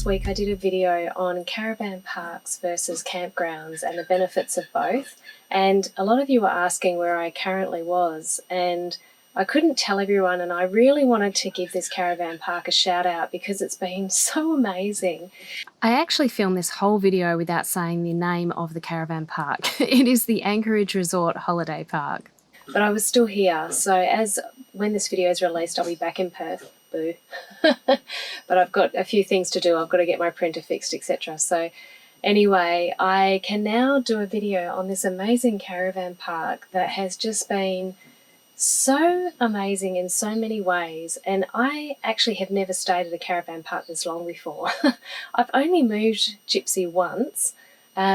last week I did a video on caravan parks versus campgrounds and the benefits of both, and a lot of you were asking where I currently was, and I couldn't tell everyone, and I really wanted to give this caravan park a shout out because it's been so amazing. I actually filmed this whole video without saying the name of the caravan park. It is the Anchorage Holiday Park. But I was still here, so when this video is released, I'll be back in Perth. Boo. But I've got a few things to do. I've got to get my printer fixed, etc. So anyway, I can now do a video on this amazing caravan park that has just been so amazing in so many ways, and I actually have never stayed at a caravan park this long before. I've only moved Gypsy once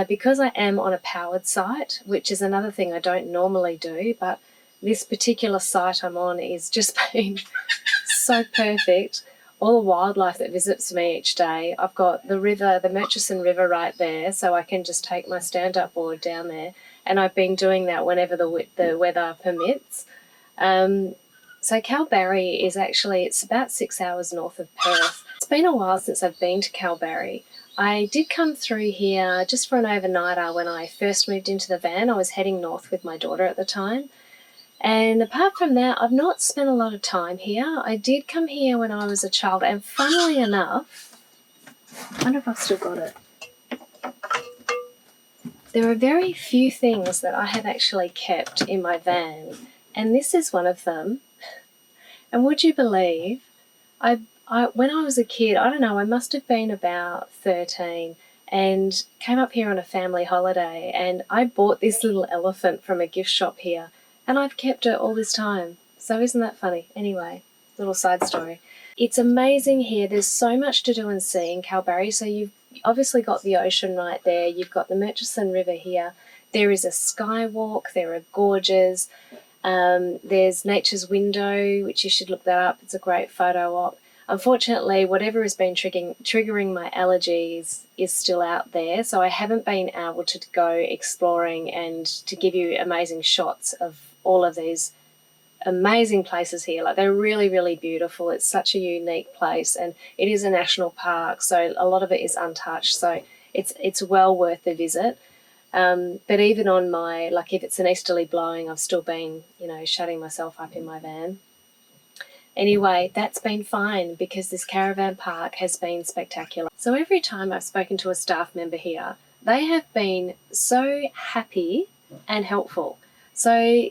because I am on a powered site, which is another thing I don't normally do, but this particular site I'm on is just been so perfect. All the wildlife that visits me each day. I've got the river, the Murchison River right there, so I can just take my stand-up board down there, and I've been doing that whenever the weather permits. So Kalbarri is it's about 6 hours north of Perth. It's been a while since I've been to Kalbarri. I did come through here just for an overnighter when I first moved into the van. I was heading north with my daughter at the time. And apart from that, I've not spent a lot of time here. I did come here when I was a child, and funnily enough, I wonder if I've still got it. There are very few things that I have actually kept in my van, and this is one of them. And would you believe, when I was a kid, I don't know, I must have been about 13, and came up here on a family holiday, and I bought this little elephant from a gift shop here. And I've kept it all this time. So isn't that funny? Anyway, little side story. It's amazing here. There's so much to do and see in Kalbarri. So you've obviously got the ocean right there. You've got the Murchison River here. There is a skywalk. There are gorges. There's Nature's Window, which you should look that up. It's a great photo op. Unfortunately, whatever has been triggering my allergies is still out there, so I haven't been able to go exploring and to give you amazing shots of all of these amazing places here. Like, they're really, really beautiful. It's such a unique place, and it is a national park, so a lot of it is untouched, so it's well worth the visit. But even on if it's an easterly blowing, I've still been, shutting myself up in my van. Anyway, that's been fine because this caravan park has been spectacular. So every time I've spoken to a staff member here, they have been so happy and helpful. So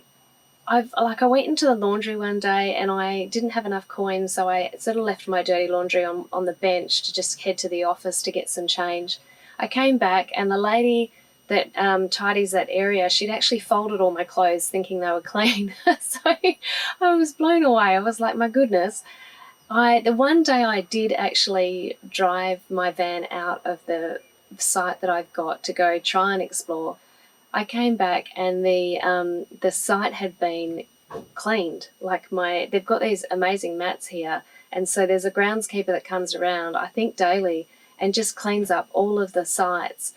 I went into the laundry one day and I didn't have enough coins, so I sort of left my dirty laundry on the bench to just head to the office to get some change. I came back and the lady that tidies that area, she'd actually folded all my clothes thinking they were clean. So I was blown away. I was like, my goodness. The one day I did actually drive my van out of the site that I've got to go try and explore. I came back and the site had been cleaned. They've got these amazing mats here, and so there's a groundskeeper that comes around, I think daily, and just cleans up all of the sites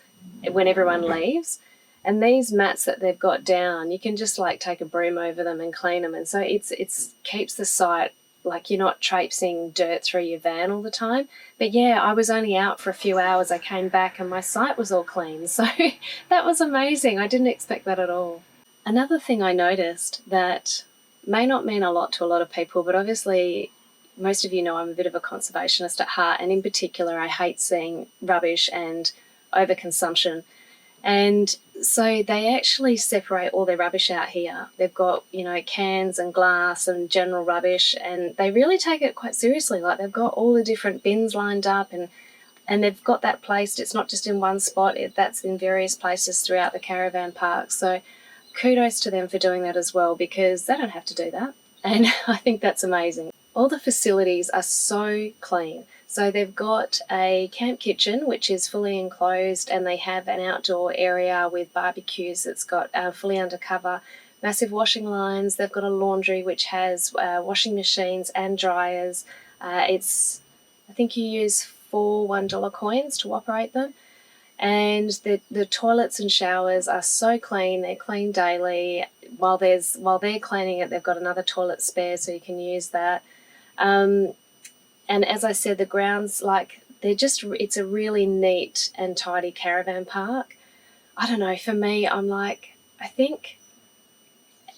when everyone leaves. And these mats that they've got down, you can just take a broom over them and clean them, and so it keeps the site you're not traipsing dirt through your van all the time. But yeah, I was only out for a few hours. I came back and my site was all clean, so that was amazing. I didn't expect that at all. Another thing I noticed that may not mean a lot to a lot of people, but obviously most of you know I'm a bit of a conservationist at heart, and in particular I hate seeing rubbish and overconsumption. And so they actually separate all their rubbish out here. They've got, cans and glass and general rubbish, and they really take it quite seriously. They've got all the different bins lined up, and they've got that placed. It's not just in one spot, that's in various places throughout the caravan park. So kudos to them for doing that as well, because they don't have to do that. And I think that's amazing. All the facilities are so clean. So they've got a camp kitchen, which is fully enclosed, and they have an outdoor area with barbecues that's got fully undercover, massive washing lines. They've got a laundry which has washing machines and dryers. I think you use 4 $1 coins to operate them. And the toilets and showers are so clean. They're cleaned daily. While they're cleaning it, they've got another toilet spare, so you can use that. And as I said, the grounds, it's a really neat and tidy caravan park. I don't know, for me, I'm like, I think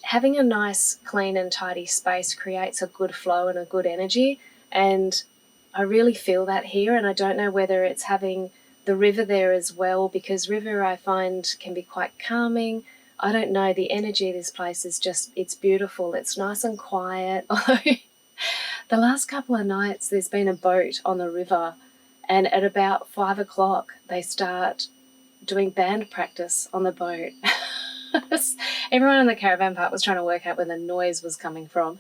having a nice, clean and tidy space creates a good flow and a good energy, and I really feel that here. And I don't know whether it's having the river there as well, because river I find can be quite calming. I don't know, the energy of this place is just, it's beautiful. It's nice and quiet. Although the last couple of nights there's been a boat on the river, and at about 5 o'clock they start doing band practice on the boat. Everyone in the caravan park was trying to work out where the noise was coming from.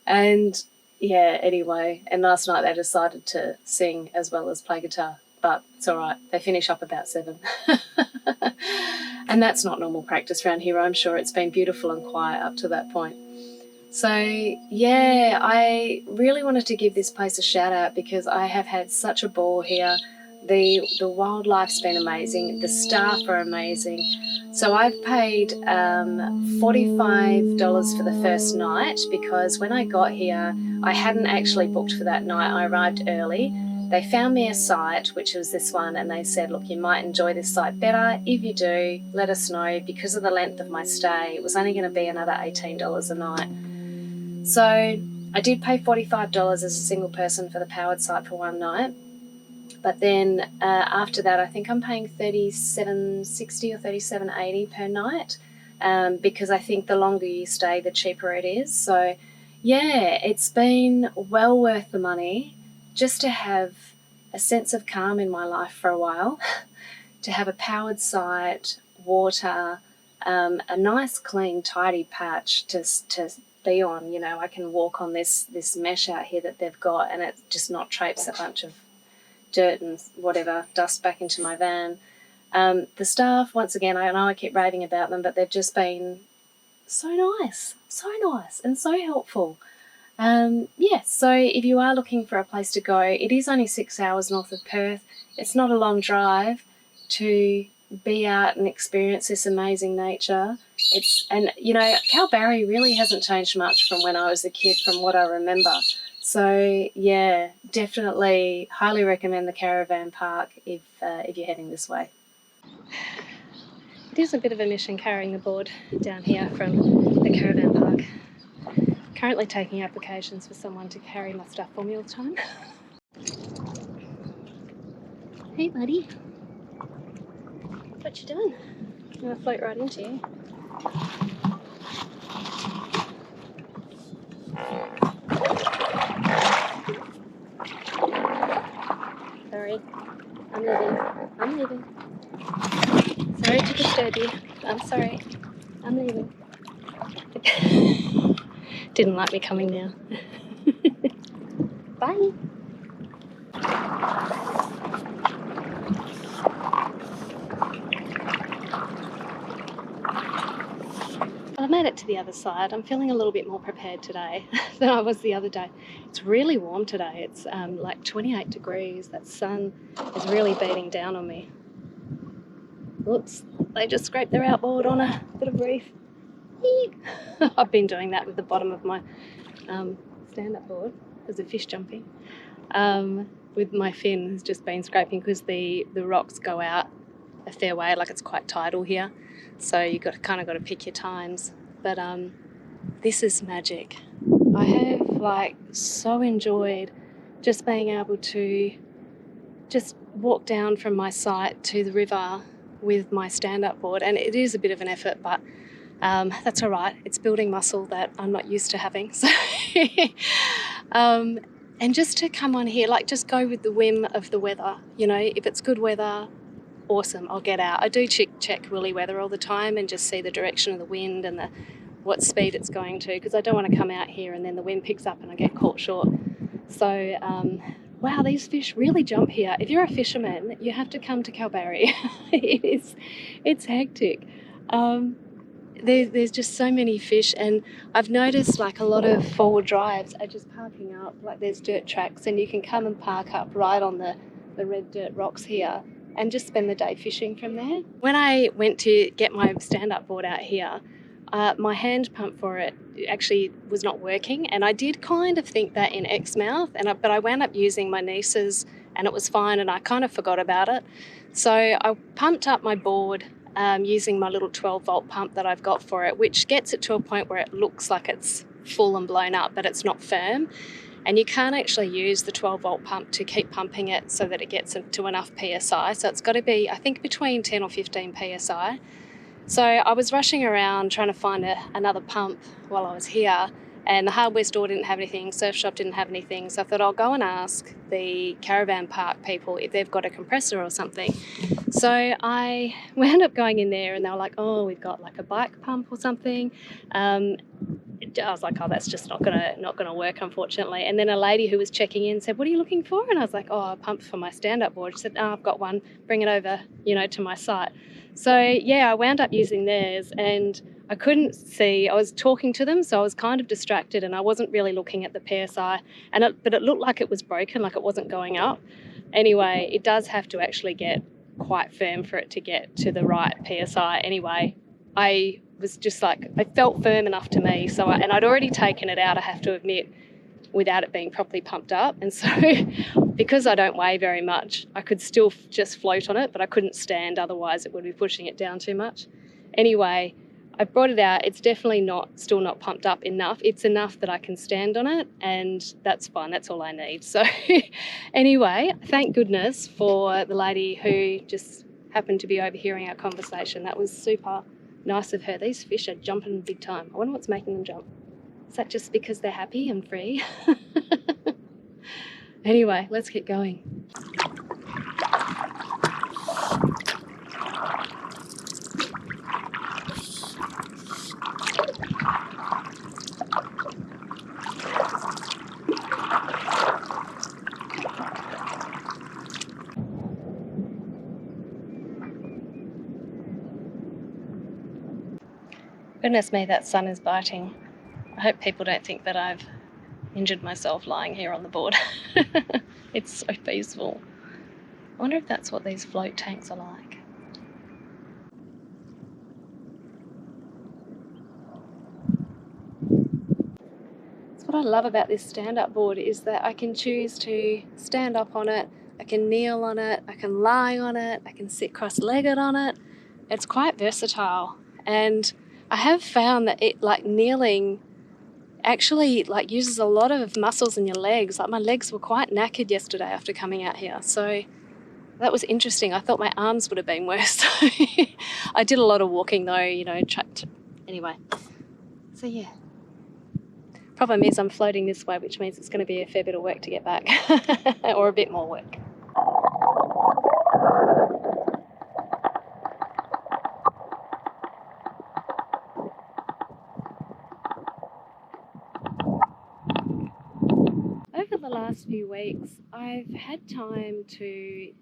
And yeah, anyway, and last night they decided to sing as well as play guitar, but it's all right. They finish up about 7. And that's not normal practice around here. I'm sure it's been beautiful and quiet up to that point. So yeah, I really wanted to give this place a shout out because I have had such a ball here. The wildlife's been amazing. The staff are amazing. So I've paid $45 for the first night because when I got here, I hadn't actually booked for that night. I arrived early. They found me a site, which was this one, and they said, look, you might enjoy this site better. If you do, let us know. Because of the length of my stay, it was only going to be another $18 a night. So I did pay $45 as a single person for the powered site for one night. But then after that, I think I'm paying $37.60 or $37.80 per night because I think the longer you stay, the cheaper it is. So yeah, it's been well worth the money just to have a sense of calm in my life for a while, to have a powered site, water, a nice, clean, tidy patch to be on. You know, I can walk on this mesh out here that they've got, and it's just not traipse a bunch of dirt and whatever, dust back into my van. The staff, once again, I know I keep raving about them, but they've just been so nice and so helpful. Yeah, so if you are looking for a place to go, it is only 6 hours north of Perth. It's not a long drive to be out and experience this amazing nature. And you know, Kalbarri really hasn't changed much from when I was a kid, from what I remember. So yeah, definitely highly recommend the Caravan Park if you're heading this way. It is a bit of a mission carrying the board down here from the Caravan Park. Currently taking applications for someone to carry my stuff for me all the time. Hey buddy, what you doing? I'm gonna float right into you. Sorry, I'm leaving. Sorry to disturb you. I'm sorry. I'm leaving. Didn't like me coming now. Bye. Well, I made it to the other side. I'm feeling a little bit more prepared today than I was the other day. It's really warm today. It's like 28 degrees. That sun is really beating down on me. Whoops, they just scraped their outboard on a bit of reef. I've been doing that with the bottom of my stand-up board. There's a fish jumping. With my fin has just been scraping because the rocks go out a fair way, like it's quite tidal here. So you kind of got to pick your times. But this is magic. I have like so enjoyed just being able to just walk down from my site to the river with my stand-up board, and it is a bit of an effort, but that's all right. It's building muscle that I'm not used to having. So, and just to come on here, like just go with the whim of the weather. You know, if it's good weather, awesome, I'll get out. I do check woolly weather all the time and just see the direction of the wind and what speed it's going to, because I don't want to come out here and then the wind picks up and I get caught short. So, wow, these fish really jump here. If you're a fisherman, you have to come to Kalbarri. It's hectic. There's just so many fish, and I've noticed like a lot of forward drives are just parking up, like there's dirt tracks, and you can come and park up right on the red dirt rocks here and just spend the day fishing from there. When I went to get my stand-up board out here, my hand pump for it actually was not working, and I did kind of think that in Exmouth, but I wound up using my niece's and it was fine, and I kind of forgot about it. So I pumped up my board using my little 12-volt pump that I've got for it, which gets it to a point where it looks like it's full and blown up, but it's not firm. And you can't actually use the 12-volt pump to keep pumping it so that it gets to enough PSI. So it's got to be, I think, between 10 or 15 PSI. So I was rushing around trying to find another pump while I was here, and the hardware store didn't have anything, surf shop didn't have anything. So I thought I'll go and ask the Caravan Park people if they've got a compressor or something. So I wound up going in there, and they were like, oh, we've got like a bike pump or something. I was like, oh, that's just not gonna work, unfortunately. And then a lady who was checking in said, what are you looking for? And I was like, oh, a pump for my stand-up board. She said, oh, I've got one, bring it over, to my site. So yeah, I wound up using theirs, and I couldn't see, I was talking to them, so I was kind of distracted, and I wasn't really looking at the PSI, but it looked like it was broken, like it wasn't going up. Anyway, it does have to actually get quite firm for it to get to the right PSI. Anyway, I was just like, it felt firm enough to me. So, and I'd already taken it out, I have to admit, without it being properly pumped up. And so because I don't weigh very much, I could still just float on it, but I couldn't stand, otherwise it would be pushing it down too much. Anyway, I brought it out. It's definitely still not pumped up enough. It's enough that I can stand on it, and that's fine. That's all I need. So anyway, thank goodness for the lady who just happened to be overhearing our conversation. That was super nice of her. These fish are jumping big time. I wonder what's making them jump. Is that just because they're happy and free? Anyway, let's get going. Goodness me, that sun is biting. I hope people don't think that I've injured myself lying here on the board. It's so peaceful. I wonder if that's what these float tanks are like. That's what I love about this stand-up board, is that I can choose to stand up on it, I can kneel on it, I can lie on it, I can sit cross-legged on it. It's quite versatile, and I have found that kneeling actually uses a lot of muscles in your legs. Like, my legs were quite knackered yesterday after coming out here, so that was interesting. I thought my arms would have been worse. I did a lot of walking though, anyway. So yeah. Problem is I'm floating this way, which means it's going to be a fair bit of work to get back, or a bit more work. Over the last few weeks, I've had time to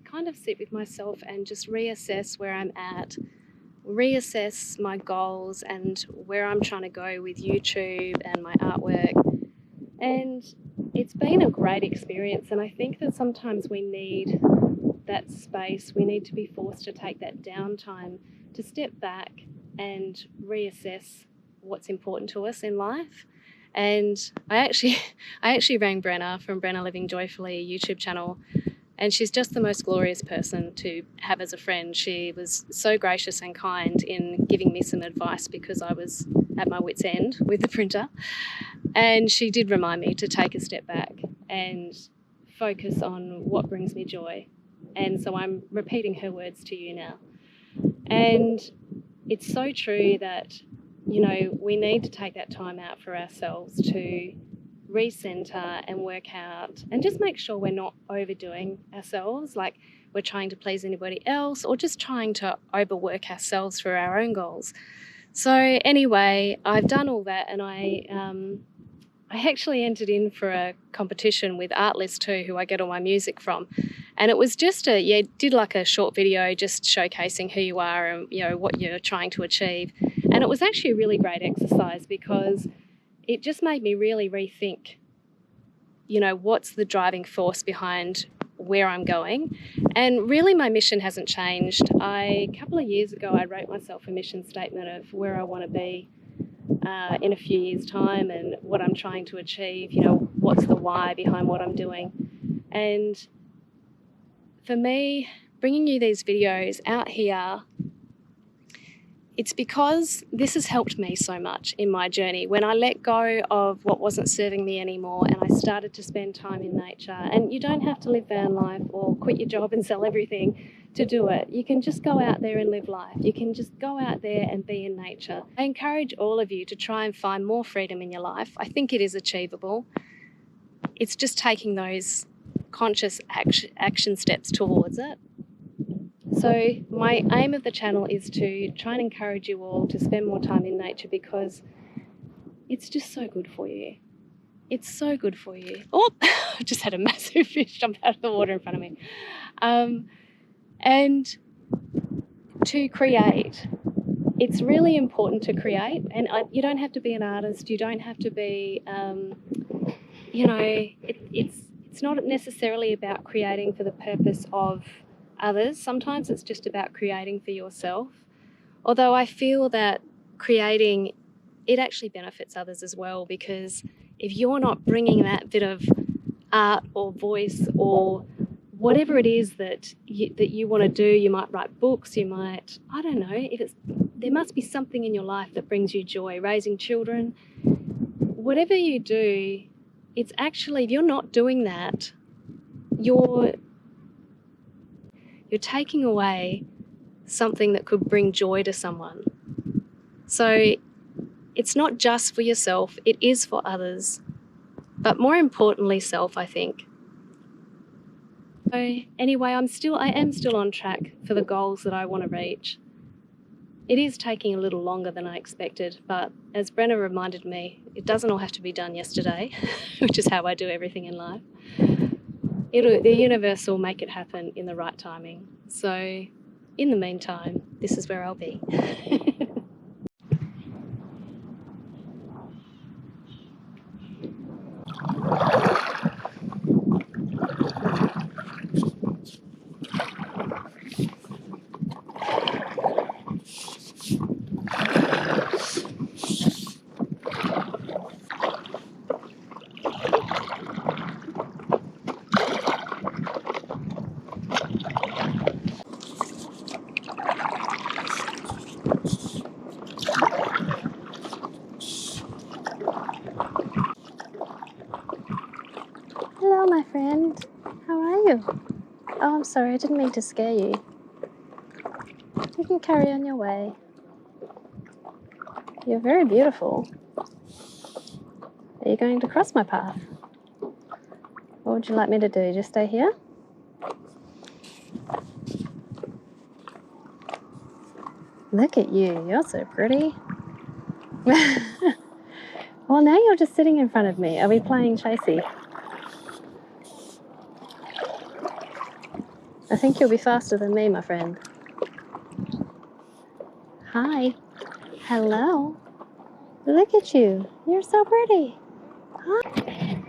kind of sit with myself and just reassess where I'm at, reassess my goals and where I'm trying to go with YouTube and my artwork. And it's been a great experience, and I think that sometimes we need that space. We need to be forced to take that downtime to step back and reassess what's important to us in life. And I actually rang Brenna from Brenna Living Joyfully, a YouTube channel, and she's just the most glorious person to have as a friend. She was so gracious and kind in giving me some advice because I was at my wit's end with the printer. And she did remind me to take a step back and focus on what brings me joy. And so I'm repeating her words to you now. And it's so true that, we need to take that time out for ourselves to recenter and work out and just make sure we're not overdoing ourselves, like we're trying to please anybody else or just trying to overwork ourselves for our own goals. So anyway, I've done all that, and I actually entered in for a competition with Artlist2, who I get all my music from. And it was just did like a short video just showcasing who you are and, what you're trying to achieve. And it was actually a really great exercise because it just made me really rethink, what's the driving force behind where I'm going. And really my mission hasn't changed. A couple of years ago, I wrote myself a mission statement of where I want to be in a few years' time and what I'm trying to achieve, what's the why behind what I'm doing. And for me, bringing you these videos out here, it's because this has helped me so much in my journey. When I let go of what wasn't serving me anymore and I started to spend time in nature, and you don't have to live van life or quit your job and sell everything to do it. You can just go out there and live life. You can just go out there and be in nature. I encourage all of you to try and find more freedom in your life. I think it is achievable. It's just taking those conscious action steps towards it. So my aim of the channel is to try and encourage you all to spend more time in nature, because it's just so good for you. It's so good for you. Oh, I just had a massive fish jump out of the water in front of me. And to create, it's really important to create. And you don't have to be an artist. You don't have to be, it's not necessarily about creating for the purpose of others. Sometimes it's just about creating for yourself. Although I feel that creating, it actually benefits others as well, because if you're not bringing that bit of art or voice or whatever it is that you want to do, you might write books, you might, I don't know, there must be something in your life that brings you joy, raising children, whatever you do, it's actually, if you're not doing that, you're taking away something that could bring joy to someone. So it's not just for yourself, it is for others, but more importantly, self, I think. So anyway, I am still on track for the goals that I want to reach. It is taking a little longer than I expected, but as Brenna reminded me, it doesn't all have to be done yesterday, which is how I do everything in life. The universe will make it happen in the right timing. So in the meantime, this is where I'll be. Hello, my friend. How are you? Oh, I'm sorry, I didn't mean to scare you. You can carry on your way. You're very beautiful. Are you going to cross my path? What would you like me to do? Just stay here? Look at you, you're so pretty. Well, now you're just sitting in front of me. Are we playing chasey? I think you'll be faster than me, my friend. Hi. Hello. Look at you. You're so pretty. Hi.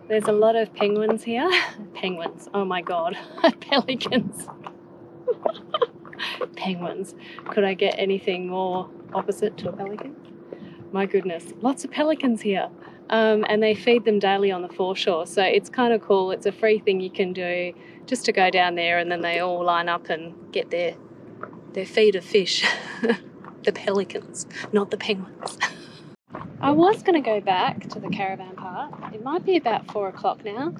There's a lot of penguins here. Penguins. Oh my God. Pelicans. Penguins. Could I get anything more opposite to a pelican? My goodness. Lots of pelicans here. And they feed them daily on the foreshore. So it's kind of cool. It's a free thing you can do just to go down there, and then they all line up and get their feed of fish. The pelicans, not the penguins. I was going to go back to the Caravan Park. It might be about 4 o'clock now,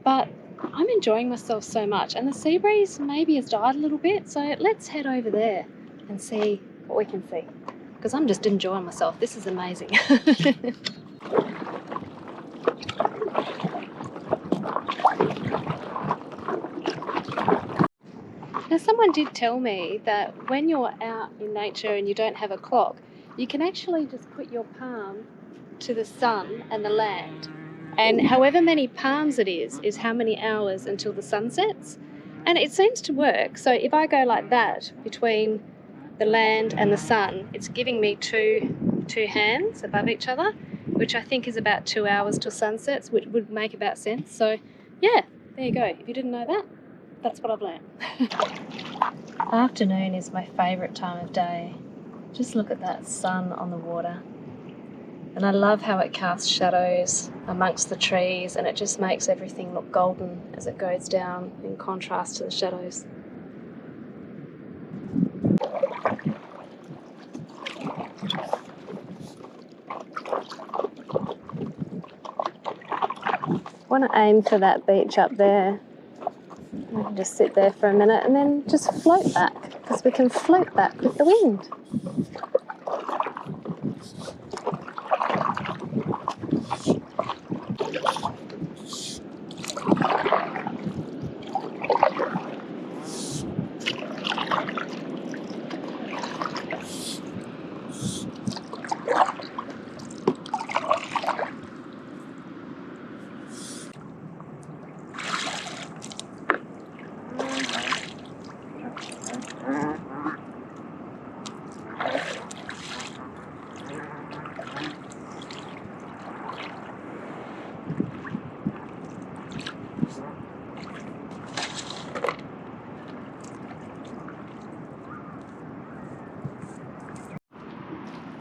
but I'm enjoying myself so much, and the sea breeze maybe has died a little bit, so let's head over there and see what we can see, because I'm just enjoying myself. This is amazing. Now, someone did tell me that when you're out in nature and you don't have a clock, you can actually just put your palm to the sun and the land. And however many palms it is how many hours until the sun sets. And it seems to work. So if I go like that between the land and the sun, it's giving me two hands above each other, which I think is about 2 hours till sunsets, which would make about sense. So yeah, there you go. If you didn't know that, that's what I've learned. Afternoon is my favourite time of day. Just look at that sun on the water. And I love how it casts shadows amongst the trees, and it just makes everything look golden as it goes down in contrast to the shadows. I want to aim for that beach up there. I can just sit there for a minute and then just float back, because we can float back with the wind.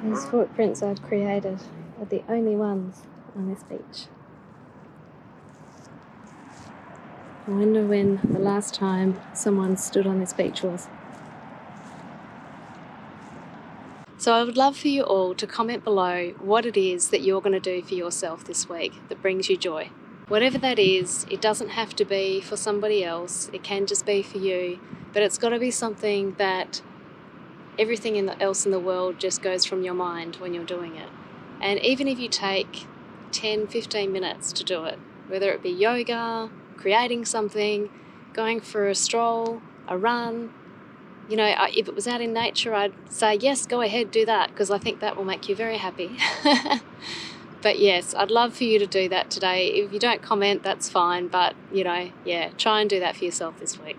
These footprints I've created are the only ones on this beach. I wonder when the last time someone stood on this beach was. So I would love for you all to comment below what it is that you're going to do for yourself this week that brings you joy. Whatever that is, it doesn't have to be for somebody else, it can just be for you, but it's got to be something that everything else in the world just goes from your mind when you're doing it. And even if you take 10-15 minutes to do it, whether it be yoga, creating something, going for a stroll, a run, you know, if it was out in nature, I'd say yes, go ahead, do that, because I think that will make you very happy. But yes, I'd love for you to do that today. If you don't comment, that's fine, but you know, yeah, try and do that for yourself this week.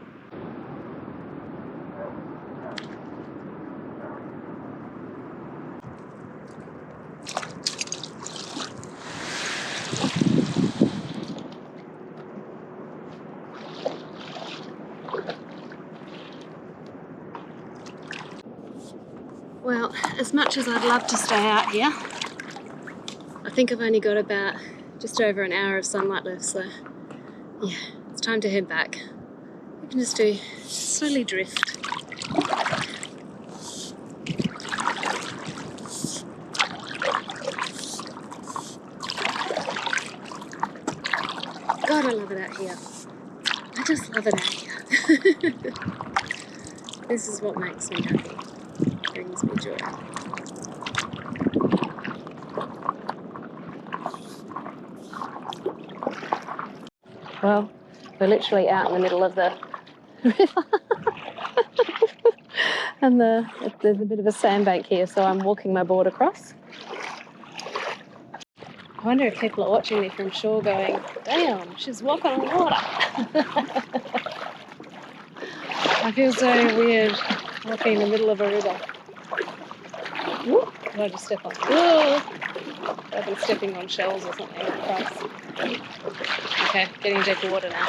Well, as much as I'd love to stay out here, I think I've only got about just over an hour of sunlight left, so yeah, it's time to head back. We can just do slowly drift. God, I love it out here. I just love it out here. This is what makes me happy, brings me joy. Well, we're literally out in the middle of the river. And there's a bit of a sandbank here, so I'm walking my board across. I wonder if people are watching me from shore going, damn, she's walking on water. I feel so weird walking in the middle of a river. Whoop, did I just step on? Whoa! I've been stepping on shells or something. Okay, getting deep water now.